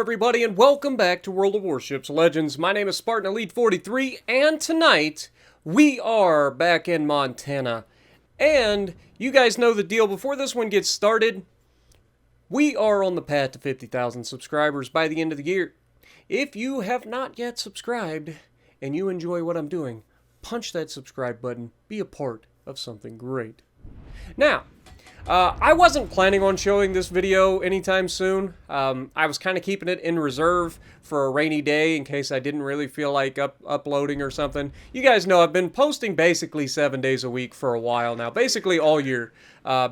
everybody, and welcome back to World of Warships Legends. My name is Spartan Elite 43, and tonight we are back in Montana. And you guys know the deal. Before this one gets started, we are on the path to 50,000 subscribers by the end of the year. If you have not yet subscribed and you enjoy what I'm doing, punch that subscribe button. Be a part of something great. Now, I wasn't planning on showing this video anytime soon. I was kind of keeping it in reserve for a rainy day in case I didn't really feel like uploading or something. You guys know I've been posting basically 7 days a week for a while now, basically all year,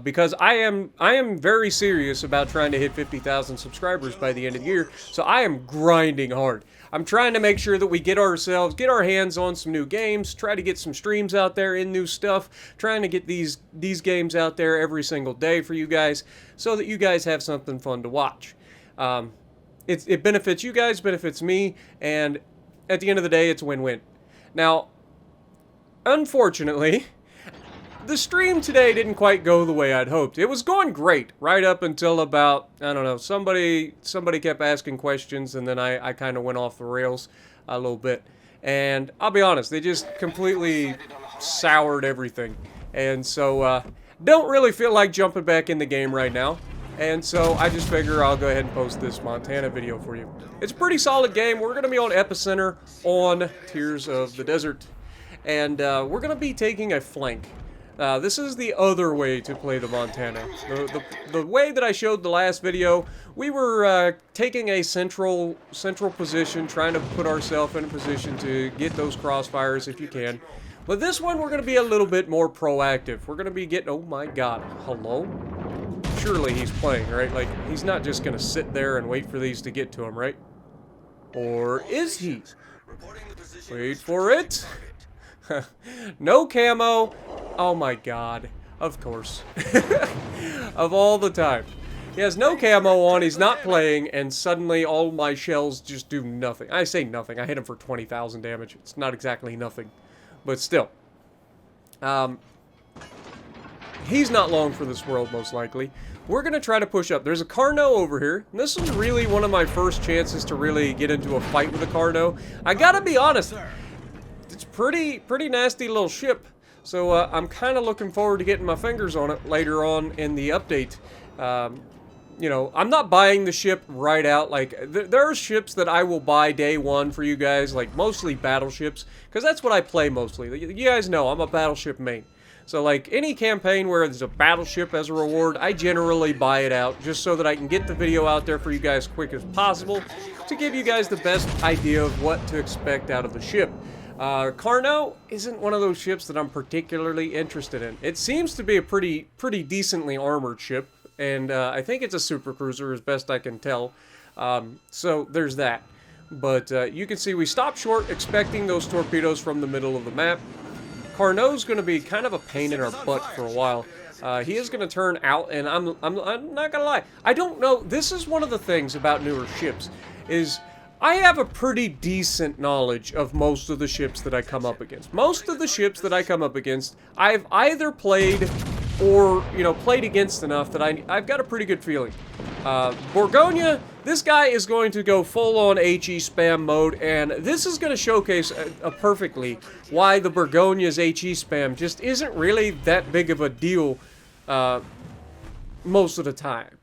because I am very serious about trying to hit 50,000 subscribers by the end of the year. So I am grinding hard. I'm trying to make sure that we get our hands on some new games, try to get some streams out there in new stuff, trying to get these games out there every single day for you guys so that you guys have something fun to watch. It benefits you guys, benefits me, and at the end of the day, it's a win-win. Now, unfortunately, the stream today didn't quite go the way I'd hoped. It was going great right up until about, I don't know, somebody kept asking questions, and then I kind of went off the rails a little bit. And I'll be honest, they just completely soured everything. And so, don't really feel like jumping back in the game right now. And so I just figure I'll go ahead and post this Montana video for you. It's a pretty solid game. We're going to be on Epicenter on Tears of the Desert. And we're going to be taking a flank. This is the other way to play the Montana. The way that I showed the last video, we were taking a central position, trying to put ourselves in a position to get those crossfires if you can. But this one, we're going to be a little bit more proactive. We're going to be getting... Oh my god. Hello? Surely he's playing, right? Like, he's not just going to sit there and wait for these to get to him, right? Or is he? Wait for it. No camo. Oh my god. Of course. Of all the time. He has no camo on, he's not playing, and suddenly all my shells just do nothing. I say nothing. I hit him for 20,000 damage. It's not exactly nothing. But still. He's not long for this world, most likely. We're going to try to push up. There's a Carno over here. And this is really one of my first chances to really get into a fight with a Carno. I gotta be honest. It's pretty nasty little ship. So I'm kind of looking forward to getting my fingers on it later on in the update. You know, I'm not buying the ship right out. Like, there are ships that I will buy day one for you guys, like mostly battleships, because that's what I play mostly. You guys know I'm a battleship main. So, like, any campaign where there's a battleship as a reward, I generally buy it out just so that I can get the video out there for you guys as quick as possible to give you guys the best idea of what to expect out of the ship. Carno isn't one of those ships that I'm particularly interested in. It seems to be a pretty decently armored ship, and I think it's a super cruiser as best I can tell. So there's that. But you can see we stopped short expecting those torpedoes from the middle of the map. Carno's going to be kind of a pain in our butt for a while. He is going to turn out, and I'm not going to lie. I don't know. This is one of the things about newer ships, is I have a pretty decent knowledge of most of the ships that I come up against. Most of the ships that I come up against, I've either played or, you know, played against enough that I've got a pretty good feeling. Borgonia, this guy is going to go full-on HE spam mode, and this is going to showcase perfectly why the Borgonia's HE spam just isn't really that big of a deal most of the time.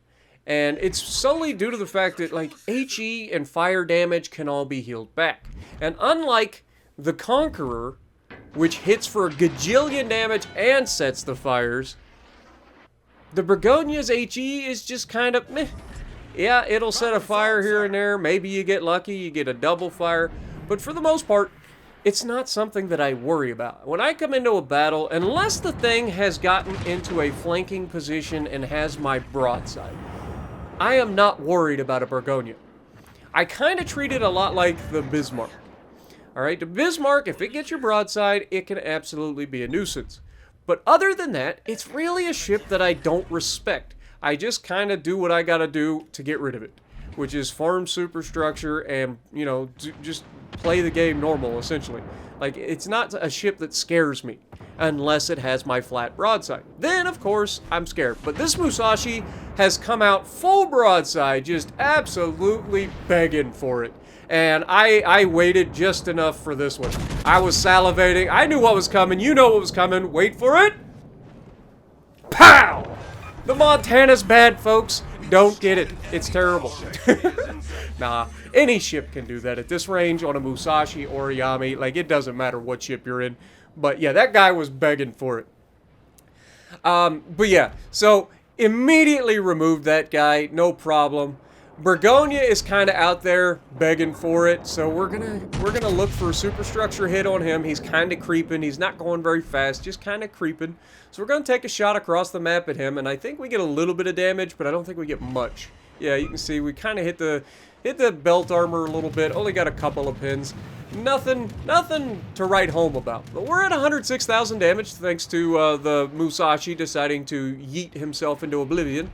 And it's solely due to the fact that, like, HE and fire damage can all be healed back. And unlike the Conqueror, which hits for a gajillion damage and sets the fires, the Borgonia's HE is just kind of meh. Yeah, it'll set a fire here and there. Maybe you get lucky, you get a double fire. But for the most part, it's not something that I worry about. When I come into a battle, unless the thing has gotten into a flanking position and has my broadside, I am not worried about a Borgonia. I kind of treat it a lot like the Bismarck. Alright, the Bismarck, if it gets your broadside, it can absolutely be a nuisance. But other than that, it's really a ship that I don't respect. I just kind of do what I gotta do to get rid of it, which is farm superstructure and, you know, just play the game normal, essentially. Like, it's not a ship that scares me unless it has my flat broadside. Then, of course, I'm scared. But this Musashi has come out full broadside, just absolutely begging for it. And I waited just enough for this one. I was salivating. I knew what was coming. You know what was coming. Wait for it. Pow! The Montana's bad, folks. Don't get it. It's terrible. Nah, any ship can do that at this range on a Musashi or a Yami. Like, it doesn't matter what ship you're in. But yeah, that guy was begging for it. But yeah, so immediately removed that guy. No problem. Bergonia is kind of out there begging for it, so we're gonna look for a superstructure hit on him. He's kind of creeping. He's not going very fast, just kind of creeping. So we're gonna take a shot across the map at him, and I think we get a little bit of damage, but I don't think we get much. Yeah, you can see we kind of hit the belt armor a little bit. Only got a couple of pins. Nothing to write home about. But we're at 106,000 damage thanks to the Musashi deciding to yeet himself into oblivion.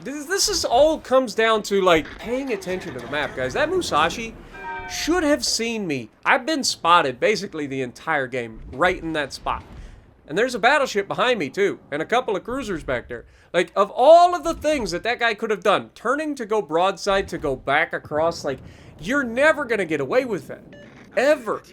This is all comes down to, like, paying attention to the map, guys. That Musashi should have seen me. I've been spotted basically the entire game, right in that spot. And there's a battleship behind me, too, and a couple of cruisers back there. Like, of all of the things that guy could have done, turning to go broadside to go back across, like, you're never going to get away with that. Ever.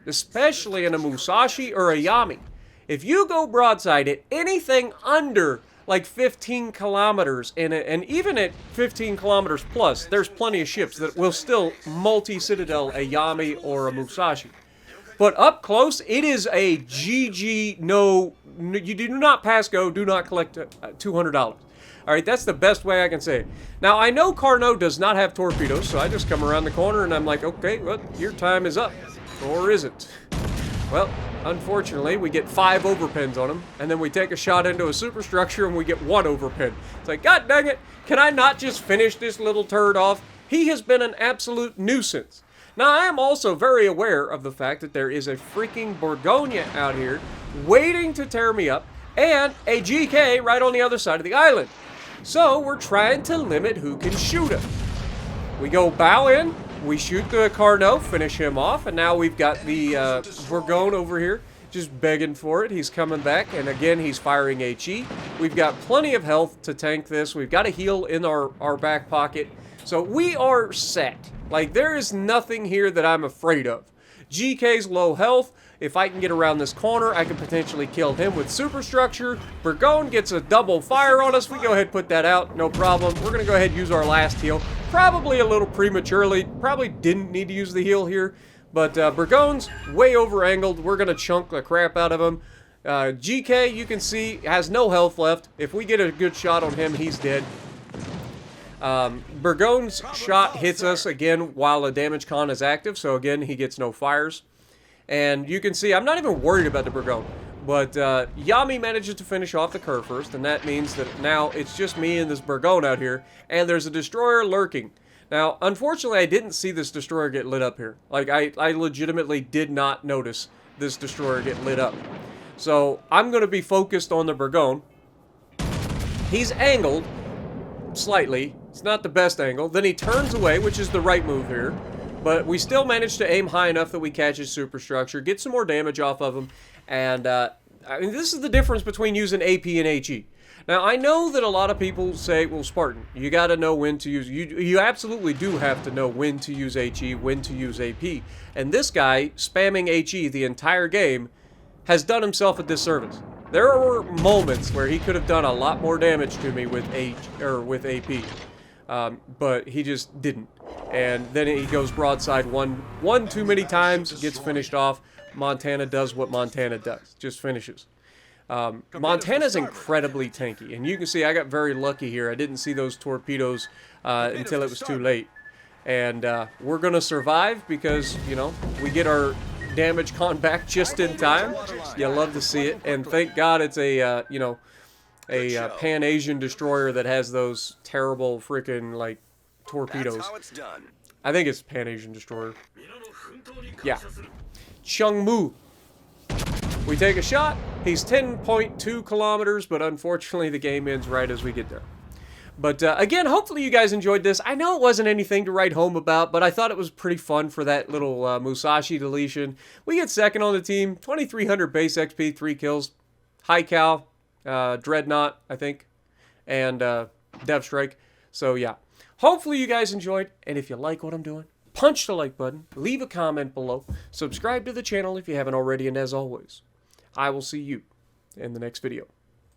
Especially in a Musashi or a Yami. If you go broadside at anything under like 15 kilometers in it, and even at 15 kilometers plus, there's plenty of ships that will still multi-citadel a Yami or a Musashi. But up close, it is a GG, no, you do not pass go, do not collect $200. All right, that's the best way I can say it. Now, I know Carnot does not have torpedoes, so I just come around the corner and I'm like, okay, well, your time is up. Or is it? Well, unfortunately, we get 5 overpins on him, and then we take a shot into a superstructure and we get 1 overpin. It's like, God dang it, can I not just finish this little turd off? He has been an absolute nuisance. Now, I am also very aware of the fact that there is a freaking Bergonia out here waiting to tear me up, and a GK right on the other side of the island. So, we're trying to limit who can shoot him. We go bow in. We shoot the Carnot, finish him off, and now we've got the Bourgogne over here just begging for it. He's coming back, and again, he's firing HE. We've got plenty of health to tank this. We've got a heal in our back pocket. So we are set. Like, there is nothing here that I'm afraid of. GK's low health. If I can get around this corner, I can potentially kill him with superstructure. Bourgogne gets a double fire on us. We go ahead and put that out. No problem. We're going to go ahead and use our last heal. Probably a little prematurely. Probably didn't need to use the heal here. But Bourgogne's way over-angled. We're going to chunk the crap out of him. GK, you can see, has no health left. If we get a good shot on him, he's dead. Bourgogne's shot hits us again while a damage con is active. So again, he gets no fires. And you can see, I'm not even worried about the Bourgogne. But Yami manages to finish off the curve first, and that means that now it's just me and this Bourgogne out here, and there's a destroyer lurking. Now, unfortunately, I didn't see this destroyer get lit up here. Like, I legitimately did not notice this destroyer get lit up. So, I'm going to be focused on the Bourgogne. He's angled slightly. It's not the best angle. Then he turns away, which is the right move here. But we still managed to aim high enough that we catch his superstructure, get some more damage off of him, and I mean, this is the difference between using AP and HE. Now, I know that a lot of people say, well, Spartan, you got to know when to use, you absolutely do have to know when to use HE, when to use AP. And this guy, spamming HE the entire game, has done himself a disservice. There were moments where he could have done a lot more damage to me with AP. But he just didn't. And then he goes broadside one too many times, gets finished off. Montana does what Montana does, just finishes. Montana's incredibly tanky, and you can see I got very lucky here. I didn't see those torpedoes until it was too late. And we're going to survive because, you know, we get our damage con back just in time. You love to see it, and thank God it's a, you know, a Pan-Asian destroyer that has those terrible freaking, like, torpedoes. I think it's Pan-Asian destroyer. Yeah. Chungmu. We take a shot. He's 10.2 kilometers, but unfortunately the game ends right as we get there. But again, hopefully you guys enjoyed this. I know it wasn't anything to write home about, but I thought it was pretty fun for that little Musashi deletion. We get second on the team, 2,300 base XP, 3 kills, high cal, Dreadnought, I think, and Dev Strike. So yeah, hopefully you guys enjoyed, and if you like what I'm doing, punch the like button, leave a comment below, subscribe to the channel if you haven't already, and as always, I will see you in the next video.